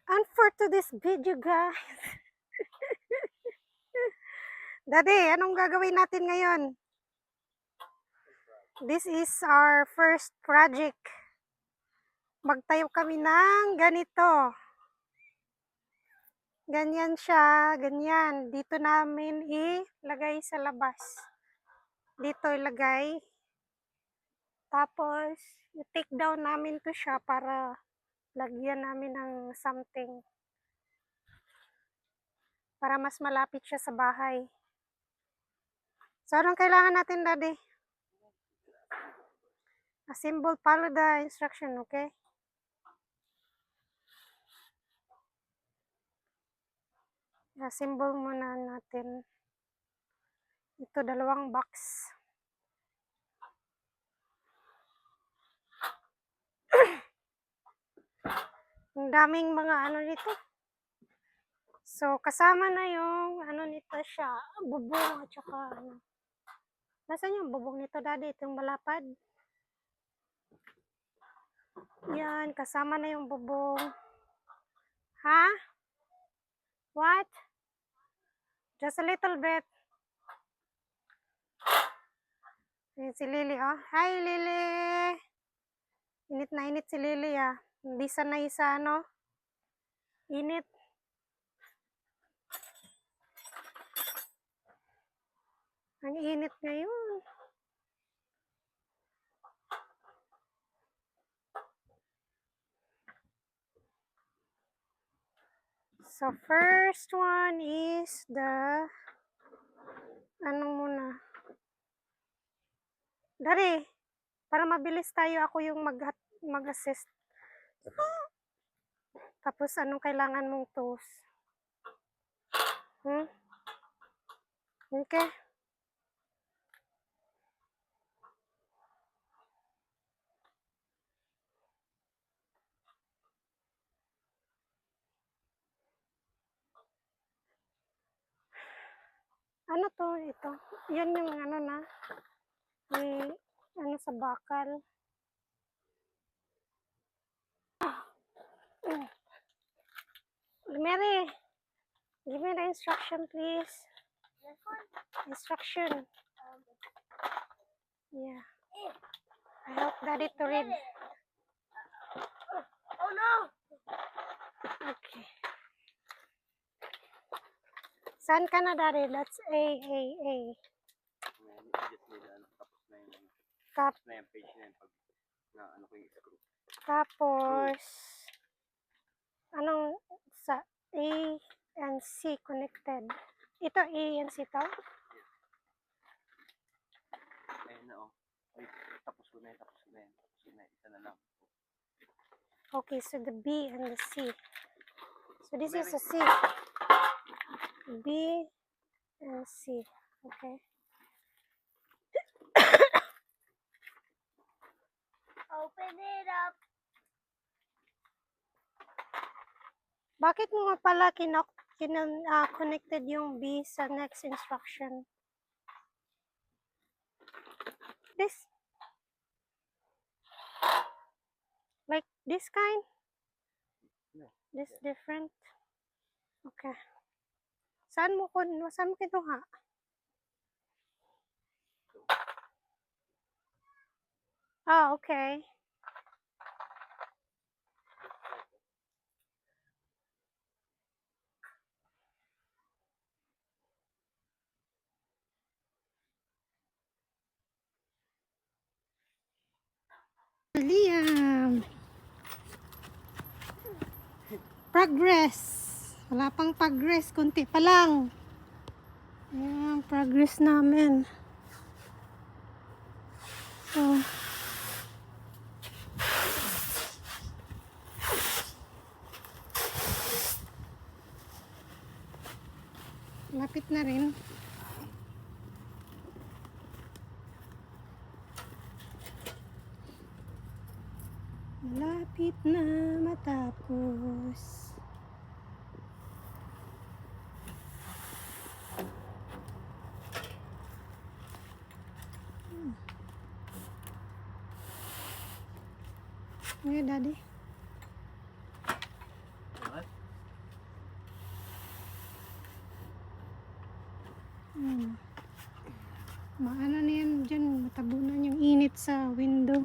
And for today's video, guys. Daddy, anong gagawin natin ngayon? This is our first project. Magtayo kami ng ganito. Ganyan siya, ganyan. Dito namin ilagay sa labas. Dito ilagay. Tapos, i-take down namin to siya para lagyan namin ng something. Para mas malapit siya sa bahay. So, anong kailangan natin, Daddy? A symbol, follow the instruction, okay? A-symbol muna natin. Ito, dalawang box. Ang daming mga ano nito. So, kasama na yung ano nito siya, bubong at saka ano. Nasaan yung bubong nito, Daddy? Itong malapad. Yan, kasama na yung bubong. Ha? What? Just a little bit. Ayan si Lily, oh. Hi, Lily! Init na init si Lily, ah. Hindi sanay sa ano. Init. Ang init ngayon. So, first one is the ano muna. Dari, para mabilis tayo, ako yung mag-assist. Tapos, anong kailangan mong tools? Okay. Ano to? Ito. Yan yung ano na. May ano sa bakal. Mary, give me the instruction, please. Instruction. Yeah. I help Daddy to read. Oh no! Okay. Saan ka na, Daddy? That's A. Tapos na yung page na yun pag na ano ko yung screw. Tapos, anong sa A and C connected? Ito A and C to? Ayun na, oh. Wait, tapos ko na yun. Isa na lang. Okay, so the B and the C. So this is a C. B and C. Okay. Open it up. Bakit mo nga pala connected yung B sa next instruction? This? Like this kind? No. This different? Okay. Saan mo kinuha? Ah, okay. Liam. Progress. Wala pang progress. Kunti pa lang. Ayan, progress namin. So, lapit na rin. Malapit na matapos. Okay, Daddy. What? Maano na yan dyan, matabunan yung init sa window.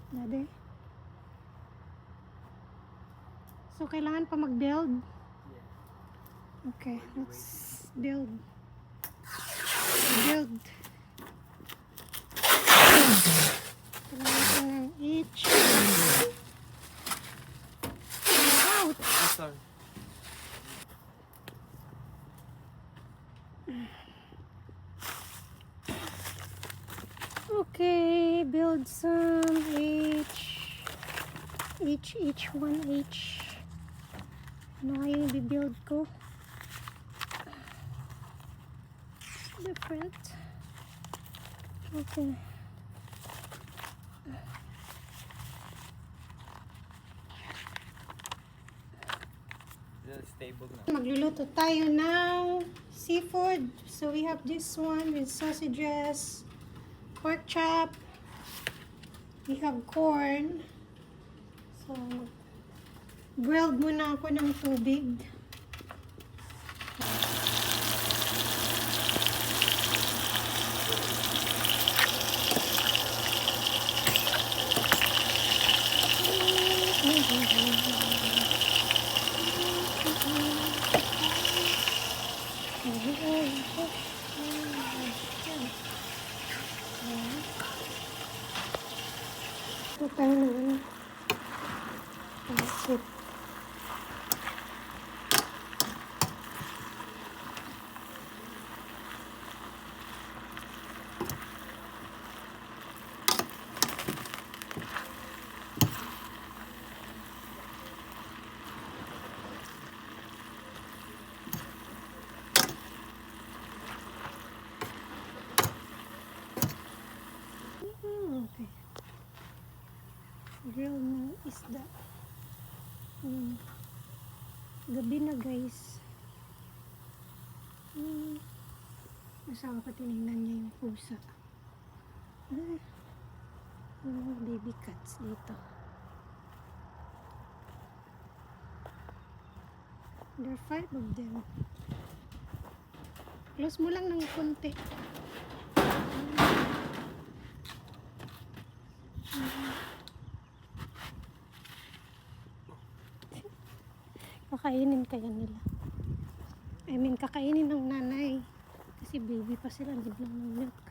Dade. So, kailangan pa mag-build? Okay, let's build. Build. Kailangan ko ng each. Out! Sorry. Okay, build some each one each. Ano nga yung i-build ko? Different. Okay. Stable na. Magluluto tayo ng seafood. So we have this one with sausages, pork chop. We have corn. So grilled muna ako ng tubig. Tayo naman. That's it. Okay. Grill ng isda. Gabi na guys. Asawa ko tinignan niya yung pusa. Baby cats dito. There are 5 of them. Close mo lang ng konti. Kakainin kaya nila. I mean, kakainin ng nanay. Kasi baby pa sila, hindi lang ng milk.